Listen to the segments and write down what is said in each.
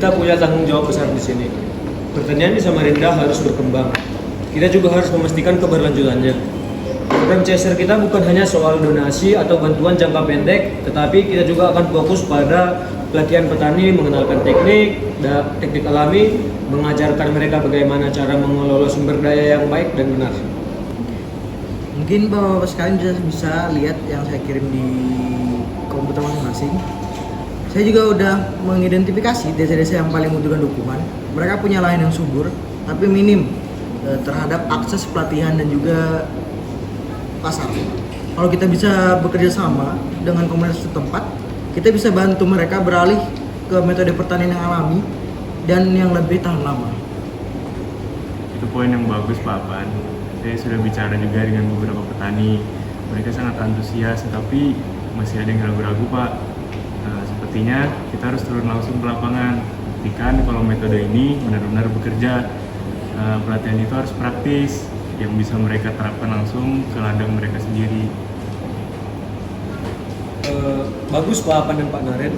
kita punya tanggung jawab besar di sini. Pertanian di Samarinda harus berkembang. Kita juga harus memastikan keberlanjutannya. Program CSR kita bukan hanya soal donasi atau bantuan jangka pendek, tetapi kita juga akan fokus pada pelatihan petani, mengenalkan teknik alami, mengajarkan mereka bagaimana cara mengelola sumber daya yang baik dan benar. Mungkin bapak-bapak sekalian bisa lihat yang saya kirim di komputer masing-masing. Saya juga udah mengidentifikasi desa-desa yang paling membutuhkan dukungan. Mereka punya lahan yang subur, tapi minim terhadap akses pelatihan dan juga pasar. Kalau kita bisa bekerja sama dengan komunitas setempat, kita bisa bantu mereka beralih ke metode pertanian yang alami dan yang lebih tahan lama. Itu poin yang bagus Pak Apan. Saya sudah bicara juga dengan beberapa petani. Mereka sangat antusias, tetapi masih ada yang ragu-ragu Pak. Sepertinya kita harus turun langsung ke lapangan. Buktikan kalau metode ini benar-benar bekerja. Pelatihan itu harus praktis, yang bisa mereka terapkan langsung ke ladang mereka sendiri. Bagus Pak Apan dan Pak Naren.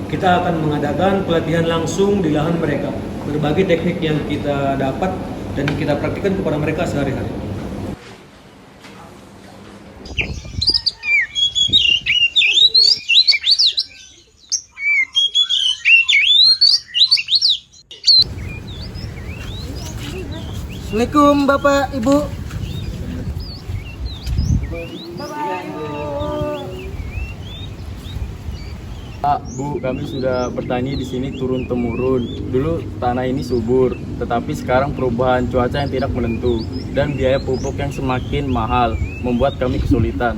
Kita akan mengadakan pelatihan langsung di lahan mereka. Berbagai teknik yang kita dapat dan kita praktikkan kepada mereka sehari-hari. Assalamualaikum Bapak Ibu. Pak, Bu, kami sudah bertani di sini turun temurun. Dulu tanah ini subur, tetapi sekarang perubahan cuaca yang tidak menentu dan biaya pupuk yang semakin mahal membuat kami kesulitan.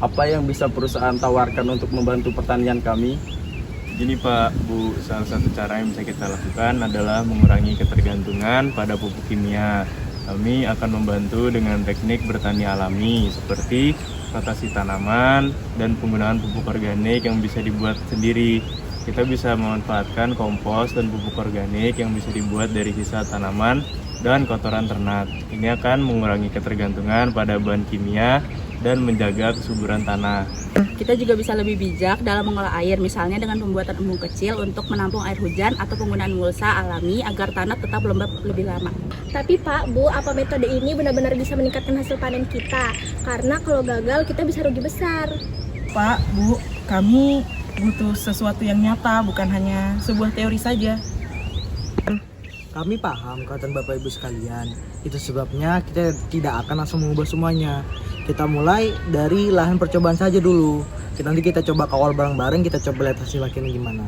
Apa yang bisa perusahaan tawarkan untuk membantu pertanian kami? Gini Pak, Bu, salah satu cara yang bisa kita lakukan adalah mengurangi ketergantungan pada pupuk kimia. Kami akan membantu dengan teknik bertani alami seperti rotasi tanaman dan penggunaan pupuk organik yang bisa dibuat sendiri. Kita bisa memanfaatkan kompos dan pupuk organik yang bisa dibuat dari sisa tanaman dan kotoran ternak. Ini akan mengurangi ketergantungan pada bahan kimia dan menjaga kesuburan tanah. Kita juga bisa lebih bijak dalam mengolah air, misalnya dengan pembuatan embung kecil untuk menampung air hujan atau penggunaan mulsa alami agar tanah tetap lembab lebih lama. Tapi Pak, Bu, apa metode ini benar-benar bisa meningkatkan hasil panen kita? Karena kalau gagal kita bisa rugi besar. Pak, Bu, kami butuh sesuatu yang nyata, bukan hanya sebuah teori saja. Kami paham kata Bapak Ibu sekalian. Itu sebabnya kita tidak akan langsung mengubah semuanya. Kita mulai dari lahan percobaan saja dulu. Nanti kita coba kawal bareng-bareng, kita coba lihat hasil akhirnya gimana.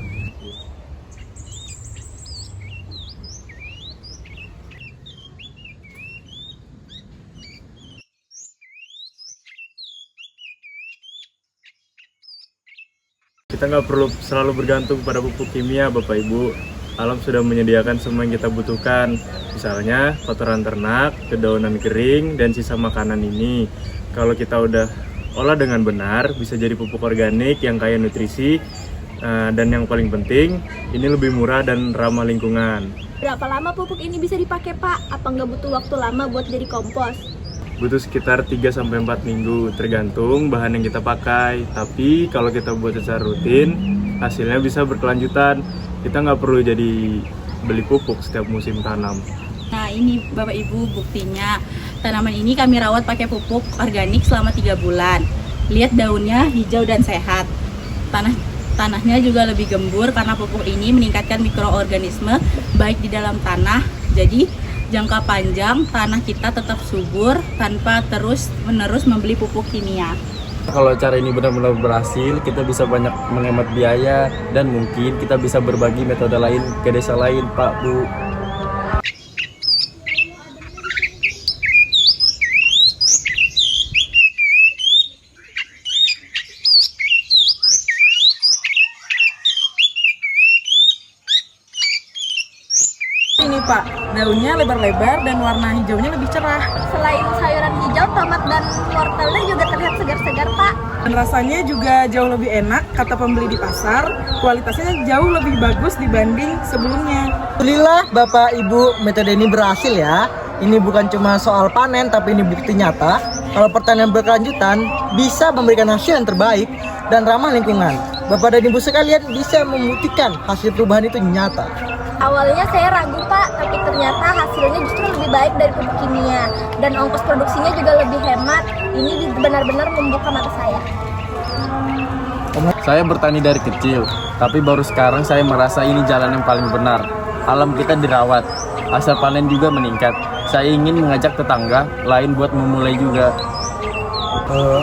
Kita nggak perlu selalu bergantung pada pupuk kimia Bapak Ibu. Alam sudah menyediakan semua yang kita butuhkan. Misalnya kotoran ternak, dedaunan kering, dan sisa makanan ini. Kalau kita udah olah dengan benar, bisa jadi pupuk organik yang kaya nutrisi, dan yang paling penting, ini lebih murah dan ramah lingkungan. Berapa lama pupuk ini bisa dipakai Pak? Apa nggak butuh waktu lama buat jadi kompos? Butuh sekitar 3-4 minggu, tergantung bahan yang kita pakai. Tapi kalau kita buat secara rutin, hasilnya bisa berkelanjutan. Kita nggak perlu jadi beli pupuk setiap musim tanam. Nah, ini Bapak Ibu buktinya. Tanaman ini kami rawat pakai pupuk organik selama 3 bulan. Lihat daunnya hijau dan sehat. Tanahnya juga lebih gembur karena pupuk ini meningkatkan mikroorganisme baik di dalam tanah. Jadi jangka panjang tanah kita tetap subur tanpa terus-menerus membeli pupuk kimia. Kalau cara ini benar-benar berhasil, kita bisa banyak menghemat biaya dan mungkin kita bisa berbagi metode lain ke desa lain, Pak, Bu. Ini Pak, daunnya lebar-lebar dan warna hijaunya lebih cerah. Selain sayuran hijau, tomat dan wortelnya juga terlihat segar-segar Pak. Dan rasanya juga jauh lebih enak, kata pembeli di pasar. Kualitasnya jauh lebih bagus dibanding sebelumnya. Alhamdulillah Bapak Ibu, metode ini berhasil ya. Ini bukan cuma soal panen, tapi ini bukti nyata kalau pertanian berkelanjutan bisa memberikan hasil yang terbaik dan ramah lingkungan. Bapak dan Ibu sekalian bisa membuktikan hasil perubahan itu nyata. Awalnya saya ragu Pak, tapi ternyata hasilnya justru lebih baik dari pupuk kimia dan ongkos produksinya juga lebih hemat. Ini benar-benar membuka mata saya. Saya bertani dari kecil, tapi baru sekarang saya merasa ini jalan yang paling benar. Alam kita dirawat, hasil panen juga meningkat. Saya ingin mengajak tetangga lain buat memulai juga.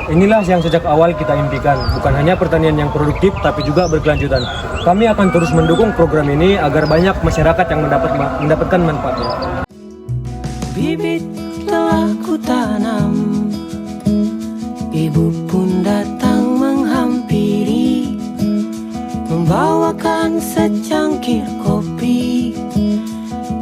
Inilah yang sejak awal kita impikan, bukan hanya pertanian yang produktif, tapi juga berkelanjutan. Kami akan terus mendukung program ini agar banyak masyarakat yang mendapatkan manfaatnya. Bibit telah ku tanam, ibu pun datang menghampiri, membawakan secangkir kopi.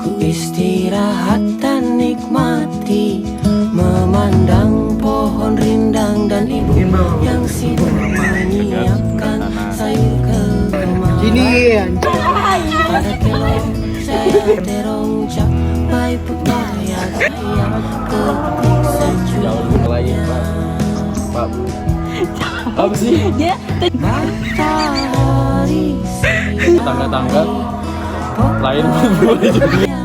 Ku istirahat dan nikmati, memandang pohon rindang dan ibu yang sibuk menyiapkan sayur kemana. Pada kilo saya terong capai pepaya saya ketik Jauh lain Pak Bu. Apa sih? matahari Tangga-tangga lain boleh juga.